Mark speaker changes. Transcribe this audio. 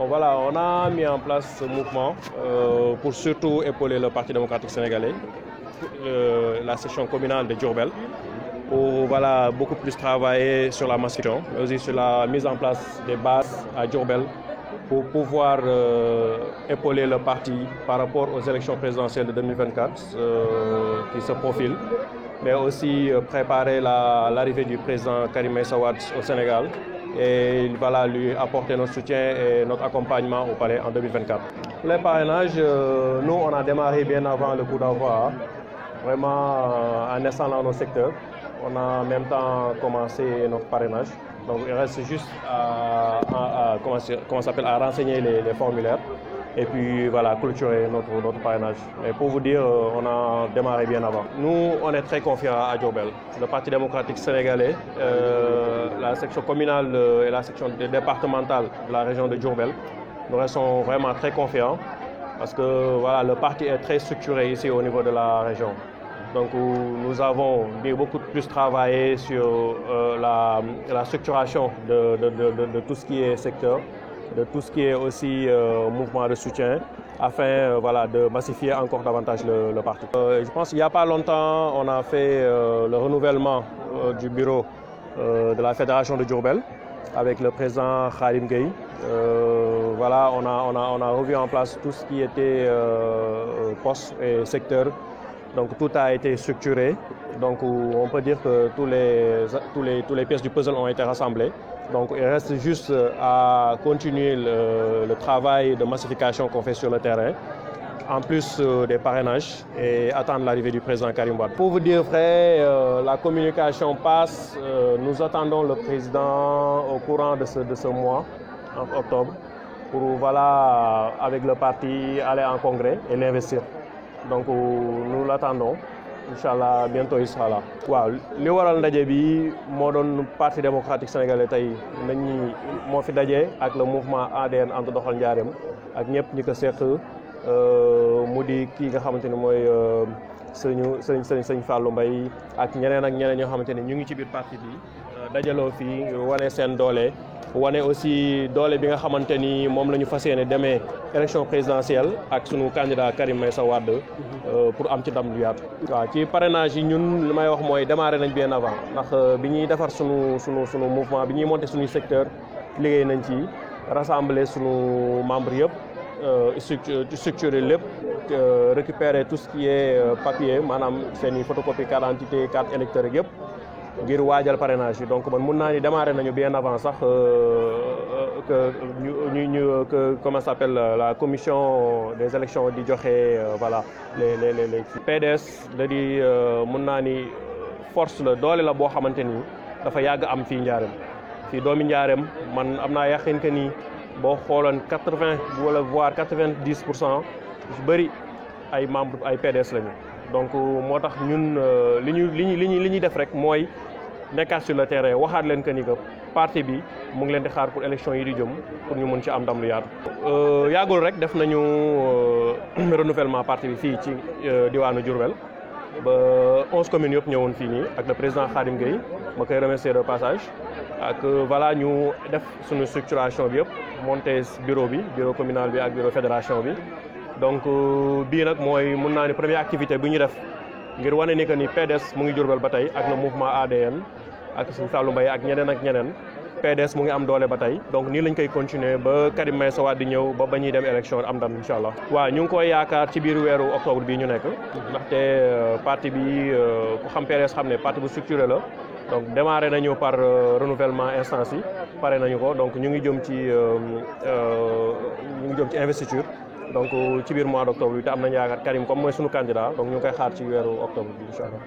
Speaker 1: Voilà, on a mis en place ce mouvement pour surtout épauler le Parti démocratique sénégalais, la section communale de Diourbel, pour voilà, beaucoup plus travailler sur la massification, mais aussi sur la mise en place des bases à Diourbel pour pouvoir épauler le parti par rapport aux élections présidentielles de 2024 qui se profilent, mais aussi préparer l'arrivée du président Karim Meïssa Wade au Sénégal et voilà, lui apporter notre soutien et notre accompagnement au palais en 2024. Les parrainages, nous on a démarré bien avant le coup d'envoi, vraiment en installant nos secteurs. On a en même temps commencé notre parrainage. Donc il reste juste à renseigner les formulaires et puis voilà, clôturer notre parrainage. Et pour vous dire, on a démarré bien avant. Nous, on est très confiants à Diourbel. Le Parti démocratique sénégalais, la section communale et la section départementale de la région de Diourbel, nous restons vraiment très confiants parce que voilà, le parti est très structuré ici au niveau de la région. Donc nous avons beaucoup plus travaillé sur la structuration de tout ce qui est secteur, de tout ce qui est aussi mouvement de soutien, afin voilà, de massifier encore davantage le parti. Je pense qu'il n'y a pas longtemps, on a fait le renouvellement du bureau de la Fédération de Diourbel avec le président Khadim Gueye. Voilà, on a revu en place tout ce qui était poste et secteur. Donc tout a été structuré. Donc on peut dire que tous les pièces du puzzle ont été rassemblées. Donc il reste juste à continuer le travail de massification qu'on fait sur le terrain, en plus des parrainages, et attendre l'arrivée du président Karim Wade. Pour vous dire vrai, la communication passe. Nous attendons le président au courant de ce mois, en octobre, pour voilà, avec le parti, aller en congrès et l'investir. Donc nous l'attendons. Inch'Allah, bientôt il sera là. Waaw li waral ndaje bi moo doon Parti démocratique sénégalais tey nañu moo fi daje ak le mouvement ADN ànd doxal njaareem ak ñëpp ñi ko seq mu di kii nga xamante ni mooy sëñ Fallou Mbaye ak ñeneen ñoo xamante ni ñu ngi ci biir parti bi dajaloo fii wane seen doole. wane aussi doole bi nga xamante ni moom la ñu fas yéene demee élection présidentielle ak sunu candidat Karim Meïssa Wade pour am ci ndam lu yaatu. waaw ci parrainage yi ñun li may wax mooy démarré nañ bien avant ndax bi ñuy defar sunu mouvement bi ñuy monter suñuy secteur liggéey nañ ci rassembler sunu membres yëpp structurer lépp récupérer tout ce qui est papier maanaam seen i photocopie carte d'identité carte électeur yëpp. ngir waajal parrainage yi donc man mun naa ni démarré nañu bien avant sax que comment ça s'appelle la commission des élections di joxe voilà les PDS da di mun naa ni force la doole la boo xamante ni dafa yàgg am fii Njaareem fii doomi Njaareem man am naa yaqin que ni boo xooloon 80 wala voire 90% yu bëri ay membres ay PDS lañu. donc moo tax ñun li ñuy def rek mooy nekkaat sur le terrain waxaat leen que ni que parti bi mu ngi leen di xaar pour élection yi di jëm pour ñu mën ci am ndam lu yaatu. yàggul rek def nañu renouvellement parti bi fii ci diwaanu Diourbel ba 11 communes yëpp ñëwoon fii nii ak le président Khadim Gueye ma koy remercier de passage ak voilà ñu def suñu structuration bi yëpp monter bureau communal bi ak bureau fédération bi. donc bii nag mooy mun naa ni première activité bi ñu def ngir wane ni que ni PDS mu ngi Diourbel ba tey ak le mouvement ADN ak Sëñ Fallou Mbaye ak ñeneen PDS mu ngi am doole ba tey donc nii lañ koy continuer ba Karim Meïssa Wade di ñëw ba ñuy dem élection am ndam incha allah. waaw ñu ngi koy yaakaar ci biir weeru octobre bii ñu nekk ndaxte parti bi ku xam PDS xam ne parti bu structuré la donc démarré nañu par renouvellement instance yi pare nañu ko donc ñu ngi jëm ci investiture. donc ci biir mois d'octobre bi te am nañu yaakaar Karim comme mooy sunu candidat donc ñu ngi koy xaar ci weeru octobre bi incha allah.